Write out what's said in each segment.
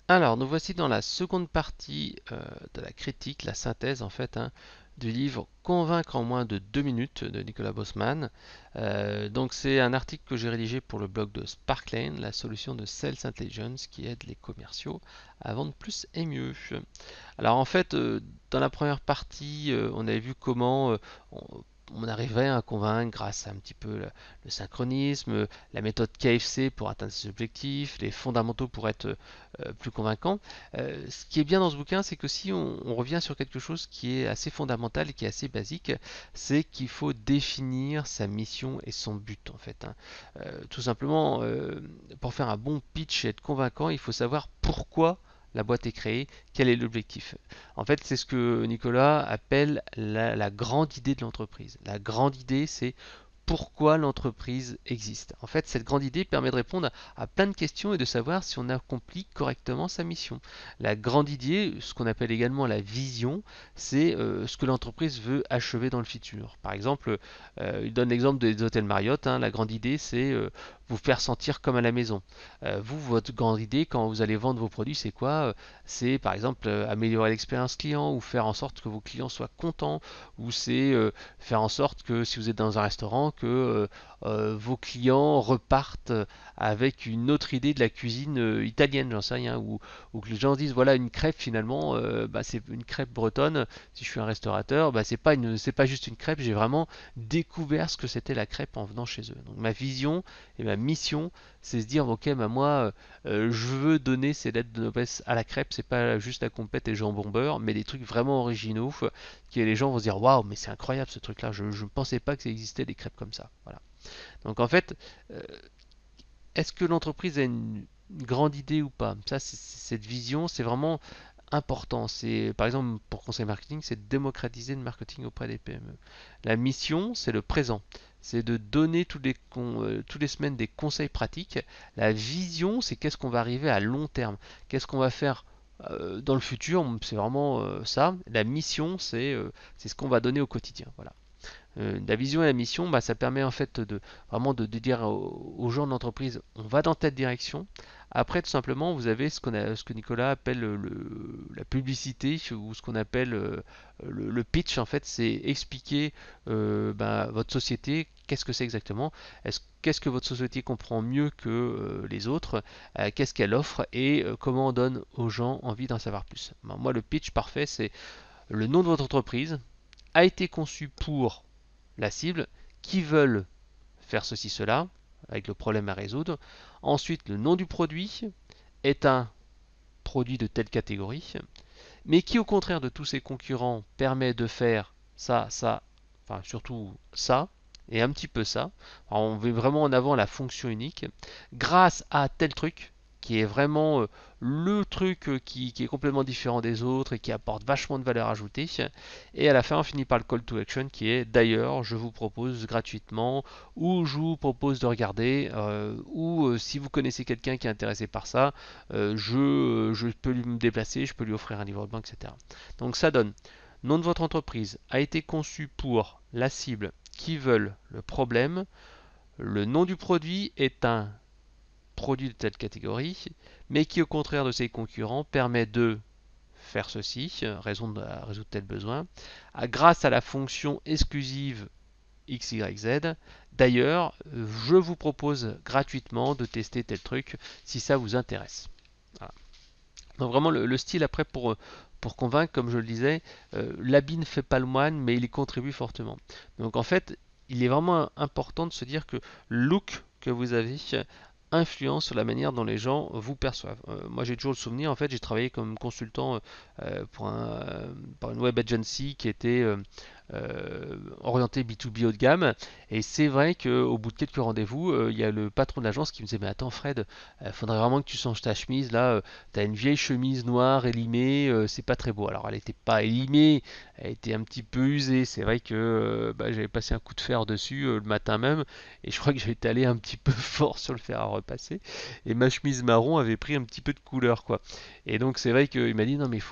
Alors, nous voici dans la seconde partie de la critique, la synthèse en fait, du livre Convaincre en moins de 2 minutes de Nicolas Bosman. Donc, c'est un article que j'ai rédigé pour le blog de Sparklane, la solution de Sales Intelligence qui aide les commerciaux à vendre plus et mieux. Alors, en fait, dans la première partie, on avait vu comment on arriverait à convaincre grâce à un petit peu le synchronisme, la méthode KFC pour atteindre ses objectifs, les fondamentaux pour être plus convaincant. Ce qui est bien dans ce bouquin, c'est que si on revient sur quelque chose qui est assez fondamental et qui est assez basique, c'est qu'il faut définir sa mission et son but en fait. Tout simplement, pour faire un bon pitch et être convaincant, il faut savoir pourquoi la boîte est créée, quel est l'objectif. En fait, c'est ce que Nicolas appelle la grande idée de l'entreprise. La grande idée, c'est pourquoi l'entreprise existe. En fait, cette grande idée permet de répondre à plein de questions et de savoir si on accomplit correctement sa mission. La grande idée, ce qu'on appelle également la vision, c'est ce que l'entreprise veut achever dans le futur. Par exemple, il donne l'exemple des hôtels Marriott. La grande idée, c'est vous faire sentir comme à la maison. Vous, votre grande idée, quand vous allez vendre vos produits, c'est quoi? C'est par exemple améliorer l'expérience client ou faire en sorte que vos clients soient contents, ou c'est faire en sorte que si vous êtes dans un restaurant, que vos clients repartent avec une autre idée de la cuisine italienne, j'en sais rien, ou que les gens disent voilà une crêpe finalement, c'est une crêpe bretonne. Si je suis un restaurateur, c'est pas juste une crêpe, j'ai vraiment découvert ce que c'était la crêpe en venant chez eux. Donc ma vision et ma mission, c'est se dire ok, bah moi je veux donner ces lettres de noblesse à la crêpe, c'est pas juste la compète et jambon beurre, mais des trucs vraiment originaux que les gens vont se dire waouh, mais c'est incroyable ce truc là, je ne pensais pas que ça existait des crêpes comme ça. Voilà. Donc en fait, euh, est-ce que l'entreprise a une grande idée ou pas? Ça, cette vision, c'est vraiment important. C'est par exemple pour conseil marketing, c'est de démocratiser le marketing auprès des PME. La mission, c'est le présent. C'est de donner tous les semaines des conseils pratiques. La vision, c'est qu'est-ce qu'on va arriver à long terme. Qu'est-ce qu'on va faire dans le futur. C'est vraiment ça. La mission, c'est ce qu'on va donner au quotidien. Voilà. La vision et la mission, ça permet en fait de vraiment de dire aux gens de l'entreprise, on va dans telle direction. Après, tout simplement, vous avez ce que Nicolas appelle la publicité ou ce qu'on appelle le pitch. En fait, c'est expliquer votre société. Qu'est-ce que c'est exactement? Qu'est-ce que votre société comprend mieux que les autres? Qu'est-ce qu'elle offre et comment on donne aux gens envie d'en savoir plus? Moi, le pitch parfait, c'est le nom de votre entreprise a été conçu pour la cible qui veulent faire ceci, cela, avec le problème à résoudre. Ensuite, le nom du produit est un produit de telle catégorie, mais qui, au contraire de tous ses concurrents, permet de faire ça, ça, enfin surtout ça, et un petit peu ça. Alors, on met vraiment en avant la fonction unique, grâce à tel truc, qui est vraiment le truc qui est complètement différent des autres et qui apporte vachement de valeur ajoutée. Et à la fin, on finit par le call to action qui est d'ailleurs, je vous propose gratuitement, ou je vous propose de regarder, ou si vous connaissez quelqu'un qui est intéressé par ça, je peux lui me déplacer, je peux lui offrir un livre blanc, etc. Donc ça donne nom de votre entreprise a été conçu pour la cible qui veulent le problème. Le nom du produit est un produit de telle catégorie, mais qui au contraire de ses concurrents permet de faire ceci, résoudre tel besoin, grâce à la fonction exclusive XYZ. D'ailleurs, je vous propose gratuitement de tester tel truc si ça vous intéresse. Voilà. Donc vraiment le style après pour convaincre, comme je le disais, l'habit ne fait pas le moine, mais il y contribue fortement. Donc en fait, il est vraiment important de se dire que le look que vous avez influence sur la manière dont les gens vous perçoivent. Moi j'ai toujours le souvenir, en fait j'ai travaillé comme consultant pour une web agency qui était orienté B2B haut de gamme. Et c'est vrai qu'au bout de quelques rendez-vous, il y a le patron de l'agence qui me disait mais attends Fred, faudrait vraiment que tu changes ta chemise là. T'as une vieille chemise noire élimée, c'est pas très beau. Alors elle n'était pas élimée, elle était un petit peu usée. C'est vrai que j'avais passé un coup de fer dessus le matin même et je crois que j'étais allé un petit peu fort sur le fer à repasser. Et ma chemise marron avait pris un petit peu de couleur quoi. Et donc c'est vrai qu'il m'a dit non mais tu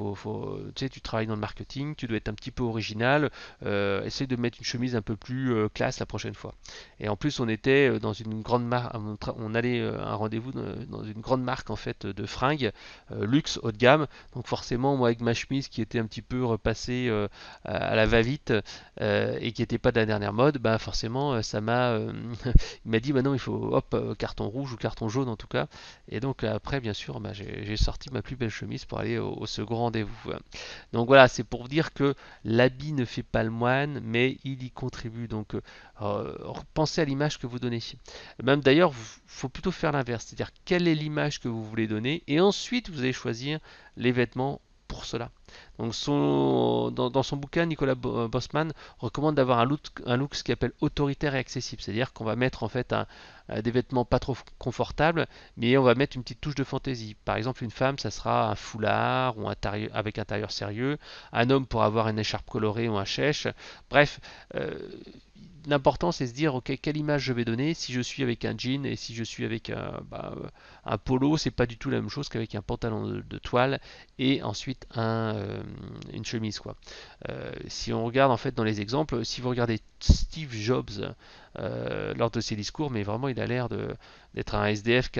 sais tu travailles dans le marketing, tu dois être un petit peu original, essaye de mettre une chemise un peu plus classe la prochaine fois. Et en plus, on était dans une grande marque, on allait à un rendez-vous dans une grande marque en fait de fringues, luxe, haut de gamme. Donc forcément, moi avec ma chemise qui était un petit peu repassée à la va-vite et qui n'était pas de la dernière mode, bah forcément, ça m'a, il m'a dit, bah non, il faut, hop, carton rouge ou carton jaune en tout cas. Et donc après, bien sûr, bah, j'ai sorti ma plus belle chemise pour aller au second rendez-vous. Donc voilà, c'est pour vous dire que l'habit ne fait pas le moine, mais il y contribue. Donc pensez à l'image que vous donnez. Même d'ailleurs, il faut plutôt faire l'inverse, c'est-à-dire quelle est l'image que vous voulez donner, et ensuite vous allez choisir les vêtements pour cela. Donc dans son bouquin, Nicolas Bosman recommande d'avoir un look ce qu'il appelle autoritaire et accessible, c'est-à-dire qu'on va mettre en fait des vêtements pas trop confortables, mais on va mettre une petite touche de fantaisie. Par exemple, une femme, ça sera un foulard ou avec un tailleur sérieux, un homme pour avoir une écharpe colorée ou un chèche. Bref, euh, l'important c'est se dire ok, quelle image je vais donner. Si je suis avec un jean et si je suis avec un polo, c'est pas du tout la même chose qu'avec un pantalon de toile et ensuite une chemise quoi. Si on regarde en fait dans les exemples, si vous regardez Steve Jobs lors de ses discours, mais vraiment il a l'air d'être un SDF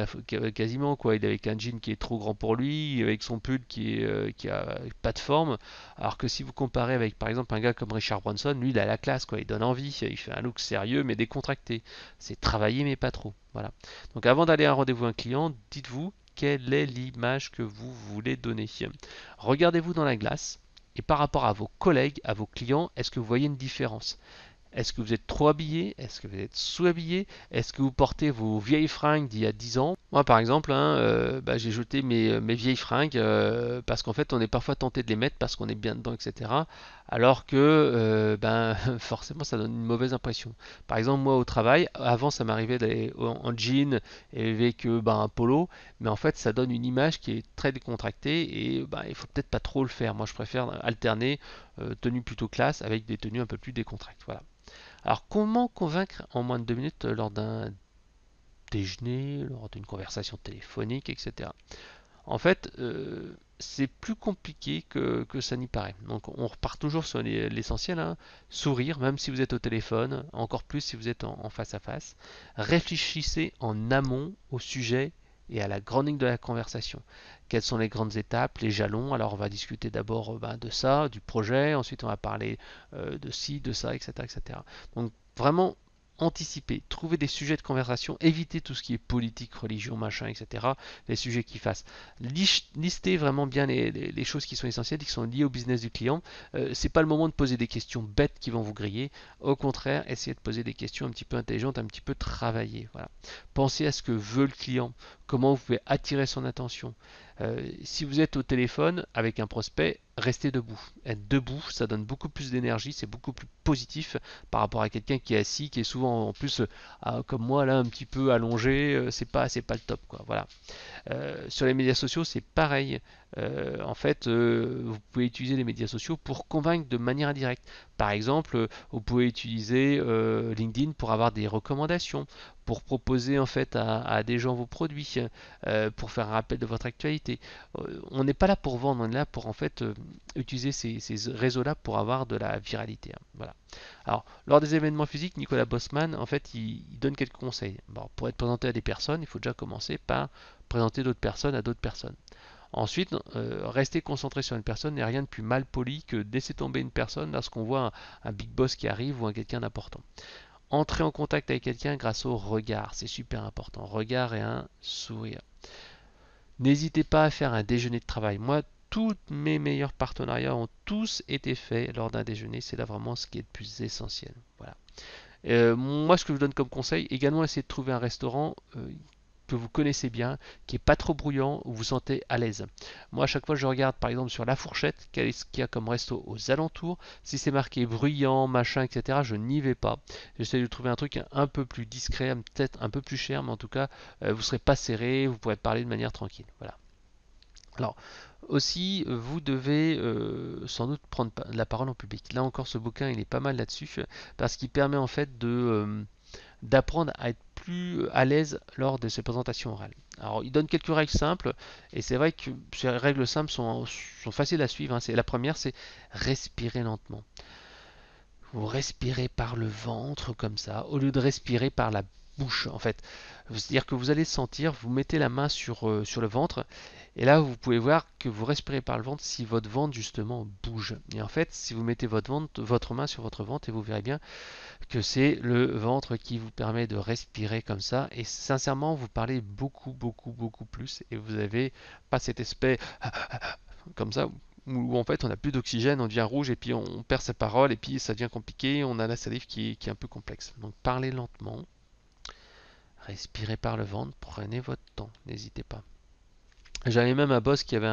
quasiment quoi. Il est avec un jean qui est trop grand pour lui, avec son pull qui a pas de forme, alors que si vous comparez avec par exemple un gars comme Richard Branson, lui il a la classe quoi, il donne envie, il fait un look sérieux mais décontracté. C'est travaillé mais pas trop. Voilà. Donc avant d'aller à un rendez-vous un client, dites-vous quelle est l'image que vous voulez donner. Regardez-vous dans la glace et par rapport à vos collègues, à vos clients, est-ce que vous voyez une différence? Est-ce que vous êtes trop habillé? Est-ce que vous êtes sous-habillé? Est-ce que vous portez vos vieilles fringues d'il y a 10 ans? Moi, par exemple, hein, j'ai jeté mes vieilles fringues parce qu'en fait, on est parfois tenté de les mettre parce qu'on est bien dedans, etc. Alors que, forcément, ça donne une mauvaise impression. Par exemple, moi, au travail, avant, ça m'arrivait d'aller en jean et avec un polo, mais en fait, ça donne une image qui est très décontractée et il faut peut-être pas trop le faire. Moi, je préfère alterner tenue plutôt classe avec des tenues un peu plus décontractées. Voilà. Alors, comment convaincre en moins de 2 minutes lors d'un déjeuner, lors d'une conversation téléphonique, etc. En fait, c'est plus compliqué que ça n'y paraît. Donc, on repart toujours sur l'essentiel, hein. Sourire, même si vous êtes au téléphone, encore plus si vous êtes en face à face. Réfléchissez en amont au sujet et à la grande ligne de la conversation. Quelles sont les grandes étapes, les jalons? Alors, on va discuter d'abord de ça, du projet, ensuite on va parler de ci, de ça, etc., etc. Donc, vraiment anticiper, trouver des sujets de conversation, éviter tout ce qui est politique, religion, machin, etc. Les sujets qui fassent. Lister vraiment bien les choses qui sont essentielles, qui sont liées au business du client. C'est pas le moment de poser des questions bêtes qui vont vous griller. Au contraire, essayez de poser des questions un petit peu intelligentes, un petit peu travaillées. Voilà. Pensez à ce que veut le client, comment vous pouvez attirer son attention. Si vous êtes au téléphone avec un prospect, restez debout. Être debout, ça donne beaucoup plus d'énergie, c'est beaucoup plus positif par rapport à quelqu'un qui est assis, qui est souvent en plus comme moi là un petit peu allongé, c'est pas le top quoi. Voilà. Sur les médias sociaux, c'est pareil. En fait, vous pouvez utiliser les médias sociaux pour convaincre de manière indirecte. Par exemple, vous pouvez utiliser LinkedIn pour avoir des recommandations, pour proposer en fait à des gens vos produits, pour faire un rappel de votre actualité. On n'est pas là pour vendre, on est là pour en fait utiliser ces réseaux-là pour avoir de la viralité, hein. Voilà. Alors, lors des événements physiques, Nicolas Bosman, en fait, il donne quelques conseils. Bon, pour être présenté à des personnes, il faut déjà commencer par présenter d'autres personnes à d'autres personnes. Ensuite, rester concentré sur une personne n'est rien de plus mal poli que de laisser tomber une personne lorsqu'on voit un big boss qui arrive ou un quelqu'un d'important. Entrer en contact avec quelqu'un grâce au regard, c'est super important. Regard et un sourire. N'hésitez pas à faire un déjeuner de travail. Moi, tous mes meilleurs partenariats ont tous été faits lors d'un déjeuner. C'est là vraiment ce qui est le plus essentiel. Voilà. Moi, ce que je vous donne comme conseil, également essayez de trouver un restaurant que vous connaissez bien, qui est pas trop bruyant, où vous vous sentez à l'aise. Moi, à chaque fois, je regarde par exemple sur La Fourchette, qu'est-ce qu'il y a comme resto aux alentours. Si c'est marqué bruyant, machin, etc., je n'y vais pas. J'essaie de trouver un truc un peu plus discret, peut-être un peu plus cher, mais en tout cas, vous ne serez pas serré, vous pourrez parler de manière tranquille. Voilà. Alors, aussi, vous devez sans doute prendre la parole en public. Là encore, ce bouquin, il est pas mal là-dessus, parce qu'il permet en fait d'apprendre à être plus à l'aise lors de ces présentations orales. Alors, il donne quelques règles simples, et c'est vrai que ces règles simples sont faciles à suivre, hein. La première, c'est respirer lentement. vous respirez par le ventre comme ça, au lieu de respirer par la bouche en fait. C'est-à-dire que vous allez sentir, vous mettez la main sur le ventre, et là vous pouvez voir que vous respirez par le ventre si votre ventre justement bouge. Et en fait, si vous mettez votre main sur votre ventre, et vous verrez bien que c'est le ventre qui vous permet de respirer comme ça, et sincèrement vous parlez beaucoup plus, et vous n'avez pas cet aspect comme ça, où en fait on n'a plus d'oxygène, on devient rouge et puis on perd sa parole et puis ça devient compliqué, on a la salive qui est un peu complexe. Donc parlez lentement, respirez par le ventre, prenez votre temps, n'hésitez pas. J'avais même un boss qui avait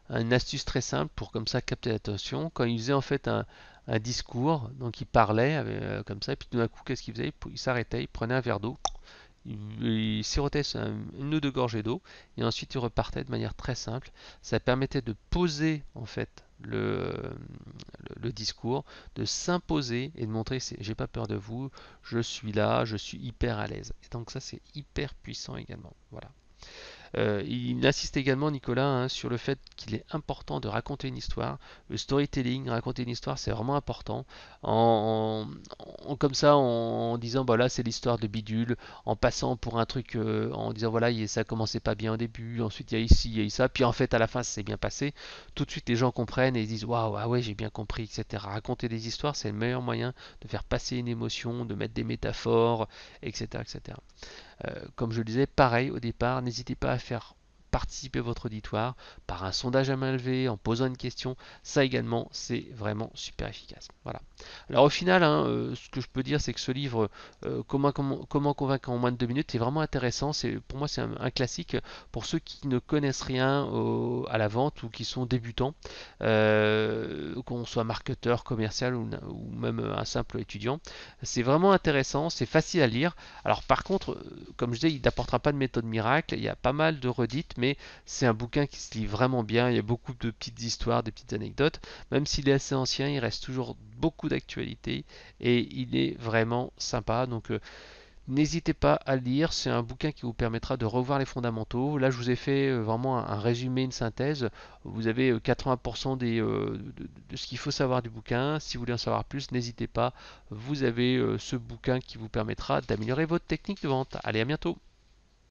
une astuce très simple pour comme ça capter l'attention. Quand il faisait en fait un discours, donc il parlait comme ça, et puis tout d'un coup, qu'est-ce qu'il faisait? Il s'arrêtait, il prenait un verre d'eau, il sirotait une ou deux gorgées d'eau, et ensuite il repartait de manière très simple. Ça permettait de poser en fait le discours, de s'imposer et de montrer j'ai pas peur de vous, je suis là, je suis hyper à l'aise. Et donc ça c'est hyper puissant également. Voilà. Il insiste également, Nicolas, hein, sur le fait qu'il est important de raconter une histoire. Le storytelling, raconter une histoire, c'est vraiment important. Comme ça, en disant, bah là, c'est l'histoire de Bidule, en passant pour un truc, en disant, voilà, ça commençait pas bien au début, ensuite il y a ici, il y a eu ça, puis en fait, à la fin, ça s'est bien passé. Tout de suite, les gens comprennent et ils disent, waouh, ah ouais, j'ai bien compris, etc. Raconter des histoires, c'est le meilleur moyen de faire passer une émotion, de mettre des métaphores, etc., etc. Comme je le disais, pareil au départ, n'hésitez pas à faire participer votre auditoire par un sondage à main levée, en posant une question. Ça également, c'est vraiment super efficace. Voilà. Alors au final, hein, ce que je peux dire, c'est que ce livre, comment convaincre en moins de 2 minutes, est vraiment intéressant. Pour moi, c'est un classique pour ceux qui ne connaissent rien à la vente ou qui sont débutants, qu'on soit marketeur, commercial ou même un simple étudiant. C'est vraiment intéressant, c'est facile à lire. Alors par contre, comme je disais, il n'apportera pas de méthode miracle, il y a pas mal de redites, mais c'est un bouquin qui se lit vraiment bien, il y a beaucoup de petites histoires, de petites anecdotes. Même s'il est assez ancien, il reste toujours beaucoup d'actualité et il est vraiment sympa. Donc n'hésitez pas à le lire, c'est un bouquin qui vous permettra de revoir les fondamentaux. Là, je vous ai fait vraiment un résumé, une synthèse. Vous avez 80% de ce qu'il faut savoir du bouquin. Si vous voulez en savoir plus, n'hésitez pas. Vous avez ce bouquin qui vous permettra d'améliorer votre technique de vente. Allez, à bientôt.